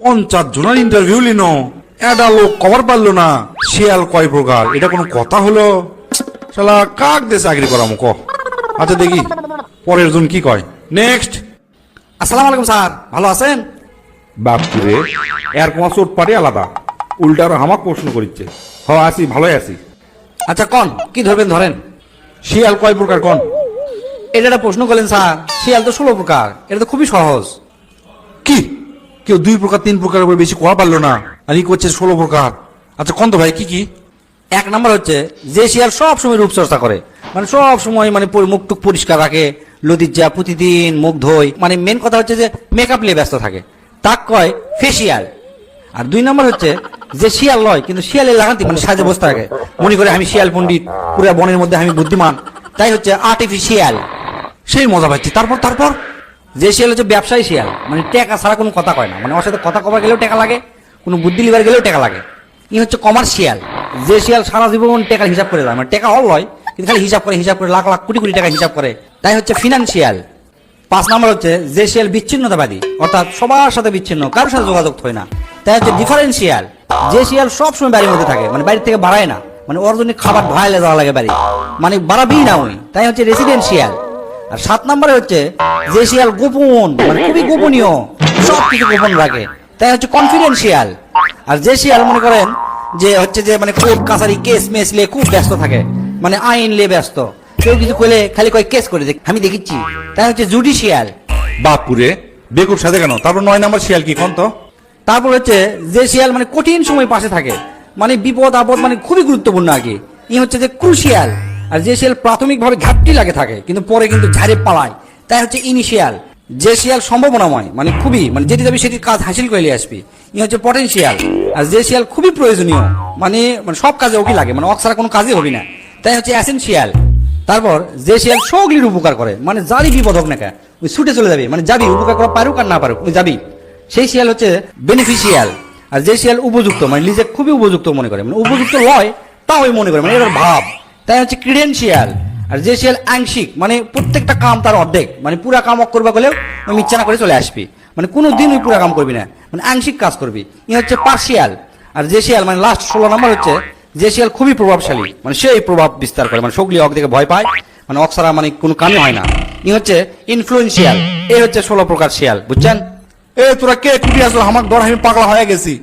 50 জনের interview Lino, এটা লোক কভার পারলো না। শিয়াল কয় প্রকার, এটা কোনো কথা হলো? শালা কাক দিয়ে চাকরি করামো ক। আচ্ছা দেখি পরের জন কি কয়। নেক্সট। আসসালামু আলাইকুম স্যার, ভালো আছেন? বাপুরে, এর কোনো চোট পারে আলাদা, উল্টা আরো হামাক প্রশ্ন করিচ্ছে। হ আছি, ভালোই আছি। আচ্ছা কন, কি ধরবেন ধরেন। শিয়াল কয় প্রকার কন। এটা একটা প্রশ্ন করলেন স্যার, শিয়াল তো 16 প্রকার, এটা তো খুবই সহজ। কি কেউ 2 প্রকার 3 প্রকারের উপর বেশি কোয়া পারলো না, আর ই করছে 16 প্রকার। আচ্ছা কন তো ভাই কি কি। এক নম্বর হচ্ছে যে শিয়াল সব সময় রূপচর্চা করে, মানে সব সময় মানে মুখ টুক পরিষ্কার রাখে, লতিজা প্রতিদিন মুখ ধোয়, মানে মেন কথা হচ্ছে যে মেকআপ নিয়ে ব্যস্ত থাকে, তাক কয় ফেসিয়াল। আর 2 নম্বর হচ্ছে যে শিয়াল লয় কিন্তু শিয়ালের লাগান্তি মানে সাজে বসে থাকে, মনে করে আমি শিয়াল পণ্ডিত, পুরো বনের মধ্যে আমি বুদ্ধিমান, তাই হচ্ছে আর্টিফিশিয়াল। সেই মজা পাচ্ছি। তারপর তারপর যে শিয়াল হচ্ছে ব্যবসায়ী শিয়াল, মানে টাকা ছাড়া কোনো কথা কয় না, মানে ওর সাথে কথা কবার গেলেও টাকা লাগে, কোনো বুদ্ধি লিবার গেলেও টাকা লাগে। ই হচ্ছে কমার্শিয়াল, যে শিয়াল সারা জীবন টাকার হিসাব করে যায়, মানে টাকা হল লয় কিন্তু খালি হিসাব করে লাখ লাখ কোটি কোটি টাকা হিসাব করে, তাই হচ্ছে ফিনান্সিয়াল। 5 নম্বর হচ্ছে যে শিয়াল বিচ্ছিন্নতাবাদী, অর্থাৎ সবার সাথে বিচ্ছিন্ন, কারোর সাথে যোগাযোগ হয় না, তাই হচ্ছে ডিফারেন্সিয়াল। যে শিয়াল সবসময় বাড়ির মধ্যে থাকে, মানে বাড়ির থেকে বাড়ায় না, মানে ওর জন্য খাবার ধোয়াইলে যাওয়া লাগে বাড়ি, মানে বাড়াবেই না উনি, তাই হচ্ছে রেসিডেন্সিয়াল। আর 7 নম্বরে হচ্ছে যে শিয়াল গোপন, মানে খুবই গোপনীয়, সব কিছু গোপন রাখে, তাই হচ্ছে কনফিডেন্সিয়াল। আর যে শিয়াল মনে করেন যে হচ্ছে যে মানে কোর্ট কাছারি কেস মেস নিয়ে খুব ব্যস্ত থাকে, মানে আইন নিয়ে ব্যস্ত, কেউ কিছু করলে খালি কয় কেস করে দেখ আমি দেখেছি, তাই হচ্ছে জুডিশিয়াল। বাপুরে, বেকুব সাথে কেন। তারপর 9 নম্বর শিয়াল কি কন তো। তারপর হচ্ছে যে শিয়াল মানে কঠিন সময় পাশে থাকে, মানে বিপদ আপদ মানে খুবই গুরুত্বপূর্ণ আগে, ই হচ্ছে যে ক্রুশিয়াল। আর যে শিয়াল প্রাথমিকভাবে ঘাটতি লাগে থাকে কিন্তু পরে কিন্তু ঝাড়ে পালায়, তাই হচ্ছে ইনিশিয়াল। যে শিয়াল সম্ভাবনাময়, মানে খুবই মানে যেটি যাবি সেটির কাজ হাসিল করে নিয়ে আসবি, ই হচ্ছে পটেনশিয়াল। আর যে শিয়াল খুবই প্রয়োজনীয়, মানে মানে সব কাজে ওকে লাগে, মানে অক্সারা কোনো কাজই হবি না, তাই হচ্ছে অ্যাসেনশিয়াল। তারপর যে শিয়াল সকলের উপকার করে, মানে যারই বিপদ হোক না কেন ওই ছুটে চলে যাবে, মানে যাবি উপকার করা পারুক আর না পারুক ওই যাবি, সেই শিয়াল হচ্ছে বেনিফিশিয়াল। আর যে শিয়াল উপযুক্ত, মানে নিজে খুবই উপযুক্ত মনে করে, মানে উপযুক্ত লয় তাও ওই মনে করে, মানে এটার ভাব, তাই হচ্ছে ক্রিডেন্সিয়াল। আর যে শিয়াল আংশিক, মানে প্রত্যেকটা কাম তার অর্ধেক, মানে পুরা কাম করবা গেলেও ইচ্ছা না করে চলে আসবি, মানে কোনো দিন ওই পুরা কাম করবি না, মানে আংশিক কাজ করবি, ই হচ্ছে পার্সিয়াল। আর যে শিয়াল মানে লাস্ট 16 নম্বর হচ্ছে যে শিয়াল খুবই প্রভাবশালী, মানে সেই প্রভাব বিস্তার করে, মানে সকলি অক দেখে ভয় পায়, মানে অক্সারা মানে কোনো কামই হয় না, ই হচ্ছে ইনফ্লুয়েন্সিয়াল। এই হচ্ছে 16 প্রকার শিয়াল, বুঝছেন? এ তোরা কে কুটি আসলো আমার দর, আমি পাগলা হয়ে গেছি।